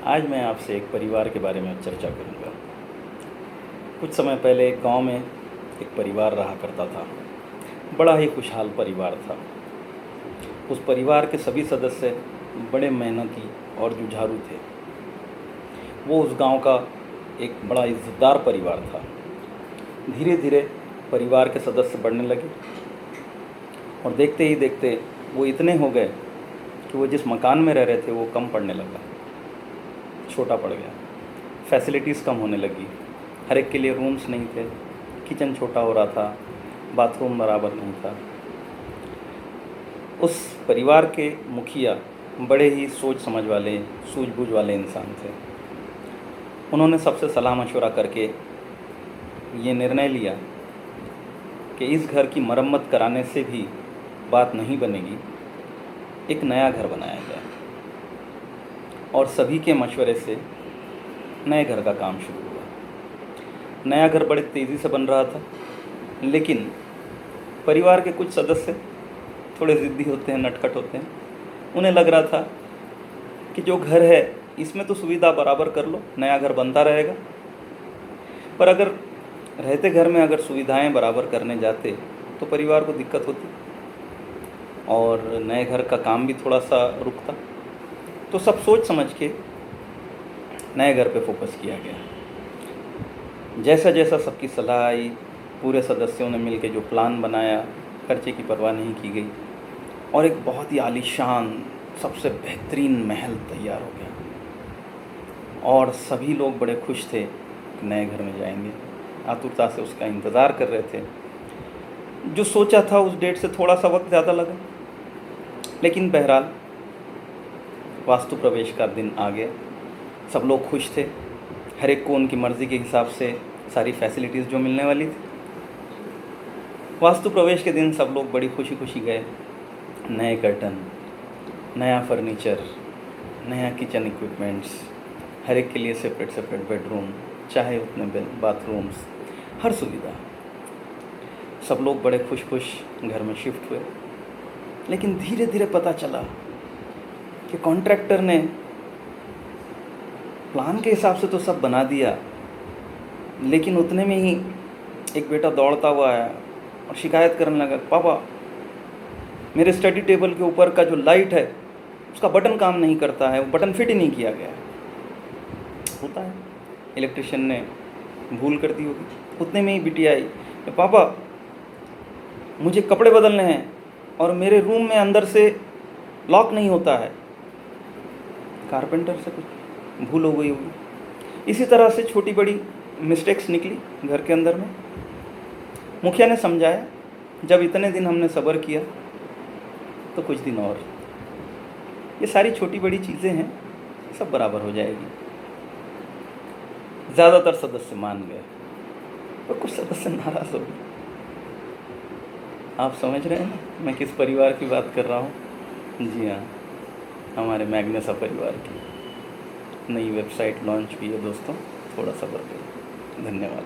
आज मैं आपसे एक परिवार के बारे में चर्चा करूंगा। कुछ समय पहले एक गांव में एक परिवार रहा करता था। बड़ा ही खुशहाल परिवार था। उस परिवार के सभी सदस्य बड़े मेहनती और जुझारू थे। वो उस गांव का एक बड़ा इज़्ज़तदार परिवार था। धीरे धीरे परिवार के सदस्य बढ़ने लगे और देखते ही देखते वो इतने हो गए कि वो जिस मकान में रह रहे थे वो कम पड़ने लगा, छोटा पड़ गया। फैसिलिटीज़ कम होने लगी। हर एक के लिए रूम्स नहीं थे, किचन छोटा हो रहा था, बाथरूम बराबर नहीं था। उस परिवार के मुखिया बड़े ही सोच समझ वाले, सूझबूझ वाले इंसान थे। उन्होंने सबसे सलाह मशवरा करके ये निर्णय लिया कि इस घर की मरम्मत कराने से भी बात नहीं बनेगी, एक नया घर बनाया जाए। और सभी के मशवरे से नए घर का काम शुरू हुआ। नया घर बड़े तेज़ी से बन रहा था, लेकिन परिवार के कुछ सदस्य थोड़े ज़िद्दी होते हैं, नटखट होते हैं। उन्हें लग रहा था कि जो घर है इसमें तो सुविधा बराबर कर लो, नया घर बनता रहेगा। पर अगर रहते घर में अगर सुविधाएं बराबर करने जाते तो परिवार को दिक्कत होती और नए घर का काम भी थोड़ा सा रुकता। तो सब सोच समझ के नए घर पे फोकस किया गया। जैसा जैसा सबकी सलाह आई, पूरे सदस्यों ने मिलकर जो प्लान बनाया, खर्चे की परवाह नहीं की गई और एक बहुत ही आलीशान, सबसे बेहतरीन महल तैयार हो गया। और सभी लोग बड़े खुश थे कि नए घर में जाएंगे, आतुरता से उसका इंतज़ार कर रहे थे। जो सोचा था उस डेट से थोड़ा सा वक्त ज़्यादा लगा, लेकिन बहरहाल वास्तु प्रवेश का दिन आ गया। सब लोग खुश थे। हर एक को उनकी मर्ज़ी के हिसाब से सारी फैसिलिटीज़ जो मिलने वाली थी। वास्तु प्रवेश के दिन सब लोग बड़ी खुशी खुशी गए। नए कर्टन, नया फर्नीचर, नया किचन इक्विपमेंट्स, हर एक के लिए सेपरेट सेपरेट बेडरूम, चाहे उतने बाथरूम्स, हर सुविधा। सब लोग बड़े खुश खुश घर में शिफ्ट हुए। लेकिन धीरे धीरे पता चला कि कॉन्ट्रैक्टर ने प्लान के हिसाब से तो सब बना दिया, लेकिन उतने में ही एक बेटा दौड़ता हुआ आया और शिकायत करने लगा, पापा मेरे स्टडी टेबल के ऊपर का जो लाइट है उसका बटन काम नहीं करता है, वो बटन फिट ही नहीं किया गया है। होता है, इलेक्ट्रिशियन ने भूल कर दी होगी। उतने में ही बिटिया आई, पापा मुझे कपड़े बदलने हैं और मेरे रूम में अंदर से लॉक नहीं होता है। कारपेंटर से कुछ भूल हो गई होगी। इसी तरह से छोटी बड़ी मिस्टेक्स निकली घर के अंदर में। मुखिया ने समझाया, जब इतने दिन हमने सब्र किया तो कुछ दिन और, ये सारी छोटी बड़ी चीज़ें हैं, सब बराबर हो जाएगी। ज़्यादातर सदस्य मान गए और कुछ सदस्य नाराज़ हो गए। आप समझ रहे हैं ना मैं किस परिवार की बात कर रहा हूँ? जी हाँ, हमारे मैग्नेसा परिवार की नई वेबसाइट लॉन्च हुई है दोस्तों, थोड़ा सब्र करें। धन्यवाद।